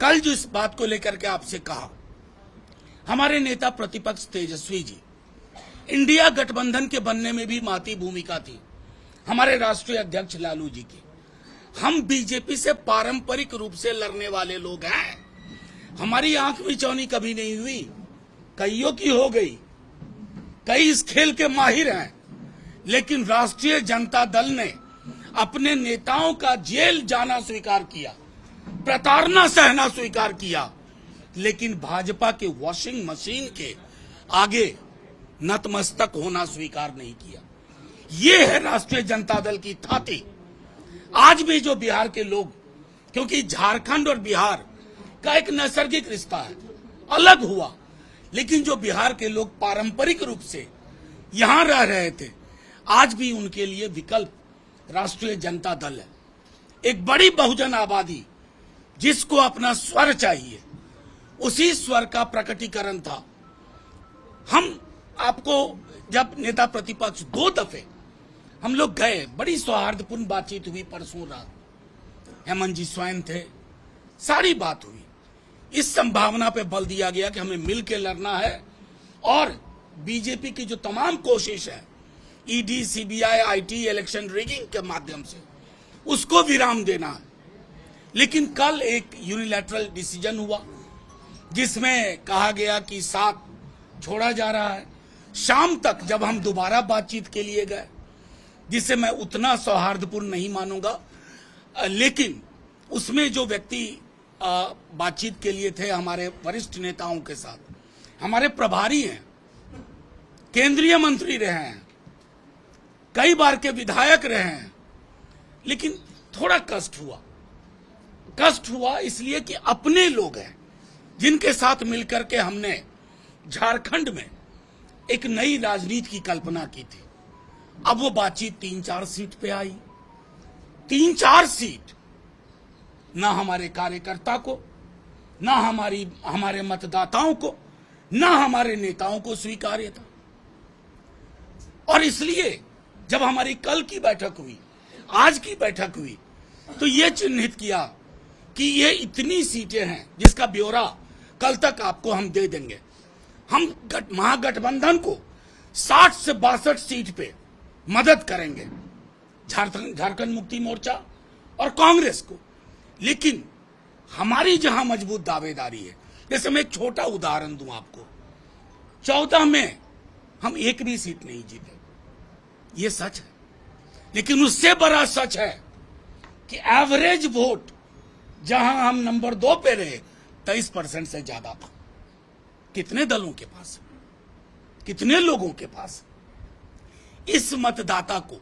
कल जो इस बात को लेकर के आपसे कहा, हमारे नेता प्रतिपक्ष तेजस्वी जी, इंडिया गठबंधन के बनने में भी महती भूमिका थी हमारे राष्ट्रीय अध्यक्ष लालू जी की। हम बीजेपी से पारंपरिक रूप से लड़ने वाले लोग हैं, हमारी आंख मिचौनी कभी नहीं हुई, कईयों की हो गई, कई इस खेल के माहिर हैं, लेकिन राष्ट्रीय जनता दल ने अपने नेताओं का जेल जाना स्वीकार किया, प्रताड़ना सहना स्वीकार किया, लेकिन भाजपा के वॉशिंग मशीन के आगे नतमस्तक होना स्वीकार नहीं किया। ये है राष्ट्रीय जनता दल की थाती। आज भी जो बिहार के लोग, क्योंकि झारखंड और बिहार का एक नैसर्गिक रिश्ता है, अलग हुआ, लेकिन जो बिहार के लोग पारंपरिक रूप से यहां रह रहे थे, आज भी उनके लिए विकल्प राष्ट्रीय जनता दल है। एक बड़ी बहुजन आबादी जिसको अपना स्वर चाहिए, उसी स्वर का प्रकटीकरण था। हम आपको जब नेता प्रतिपक्ष 2 दफे हम लोग गए, बड़ी सौहार्दपूर्ण बातचीत हुई। परसों रात हेमंत जी स्वयं थे, सारी बात हुई। इस संभावना पे बल दिया गया कि हमें मिल के लड़ना है और बीजेपी की जो तमाम कोशिश है ED, CBI, IT, election rigging के माध्यम से, उसको विराम देना है। लेकिन कल एक यूनिलैटरल डिसीजन हुआ जिसमें कहा गया कि साथ छोड़ा जा रहा है। शाम तक जब हम दोबारा बातचीत के लिए गए, जिसे मैं उतना सौहार्दपूर्ण नहीं मानूंगा, लेकिन उसमें जो व्यक्ति बातचीत के लिए थे हमारे वरिष्ठ नेताओं के साथ, हमारे प्रभारी हैं, केंद्रीय मंत्री रहे हैं, कई बार के विधायक रहे हैं, लेकिन थोड़ा कष्ट हुआ इसलिए कि अपने लोग हैं जिनके साथ मिलकर के हमने झारखंड में एक नई राजनीति की कल्पना की थी। अब वो बातचीत 3-4 सीट पे आई। 3-4 सीट ना हमारे कार्यकर्ता को, ना हमारे मतदाताओं को, ना हमारे नेताओं को स्वीकार्य था। और इसलिए जब हमारी कल की बैठक हुई, आज की बैठक हुई, तो ये चिन्हित किया कि ये इतनी सीटें हैं जिसका ब्यौरा कल तक आपको हम दे देंगे। हम महागठबंधन को 60 से 62 सीट पे मदद करेंगे, झारखंड मुक्ति मोर्चा और कांग्रेस को। लेकिन हमारी जहां मजबूत दावेदारी है, जैसे मैं एक छोटा उदाहरण दूं आपको, 14 में हम एक भी सीट नहीं जीते, ये सच है। लेकिन उससे बड़ा सच है कि एवरेज वोट जहां हम नंबर 2 पे रहे, 23% से ज्यादा था। कितने दलों के पास, कितने लोगों के पास? इस मतदाता को,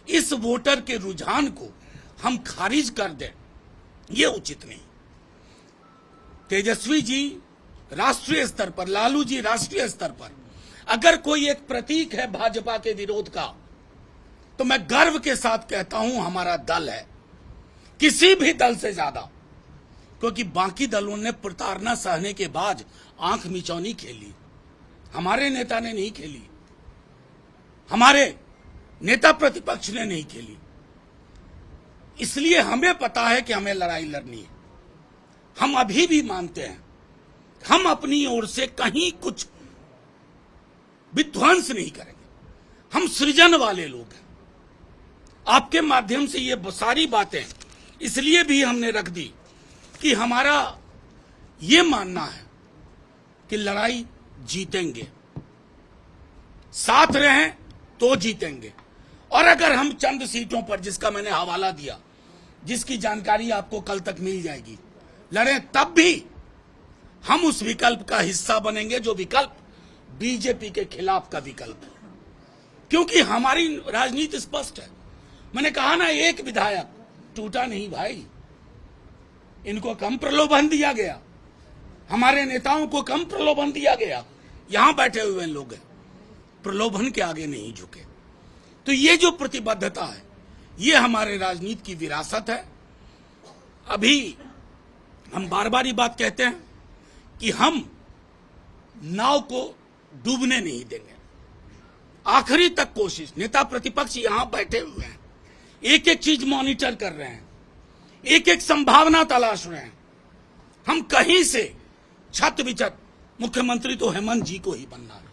इस वोटर के रुझान को हम खारिज कर दें, यह उचित नहीं। तेजस्वी जी राष्ट्रीय स्तर पर, लालू जी राष्ट्रीय स्तर पर, अगर कोई एक प्रतीक है भाजपा के विरोध का, तो मैं गर्व के साथ कहता हूं हमारा दल है, किसी भी दल से ज्यादा। क्योंकि बाकी दलों ने प्रताड़ना सहने के बाद आंख मिचौनी खेली, हमारे नेता ने नहीं खेली, हमारे नेता प्रतिपक्ष ने नहीं खेली। इसलिए हमें पता है कि हमें लड़ाई लड़नी है। हम अभी भी मानते हैं हम अपनी ओर से कहीं कुछ विध्वंस नहीं करेंगे, हम सृजन वाले लोग हैं। आपके माध्यम से ये सारी बातें इसलिए भी हमने रख दी कि हमारा ये मानना है कि लड़ाई जीतेंगे, साथ रहें तो जीतेंगे। और अगर हम चंद सीटों पर, जिसका मैंने हवाला दिया, जिसकी जानकारी आपको कल तक मिल जाएगी, लड़ें, तब भी हम उस विकल्प का हिस्सा बनेंगे जो विकल्प बीजेपी के खिलाफ का विकल्प है। क्योंकि हमारी राजनीति स्पष्ट है। मैंने कहा ना, एक विधायक टूटा नहीं भाई, इनको कम प्रलोभन दिया गया, हमारे नेताओं को कम प्रलोभन दिया गया। यहां बैठे हुए लोग हैं, प्रलोभन के आगे नहीं झुके। तो ये जो प्रतिबद्धता है, ये हमारे राजनीति की विरासत है। अभी हम बार बार ये बात कहते हैं कि हम नाव को डूबने नहीं देंगे, आखिरी तक कोशिश। नेता प्रतिपक्ष यहां बैठे हुए हैं, एक एक चीज मॉनिटर कर रहे हैं, एक एक संभावना तलाश रहे हैं। हम कहीं से छत विचत मुख्यमंत्री तो हेमंत जी को ही बनना है।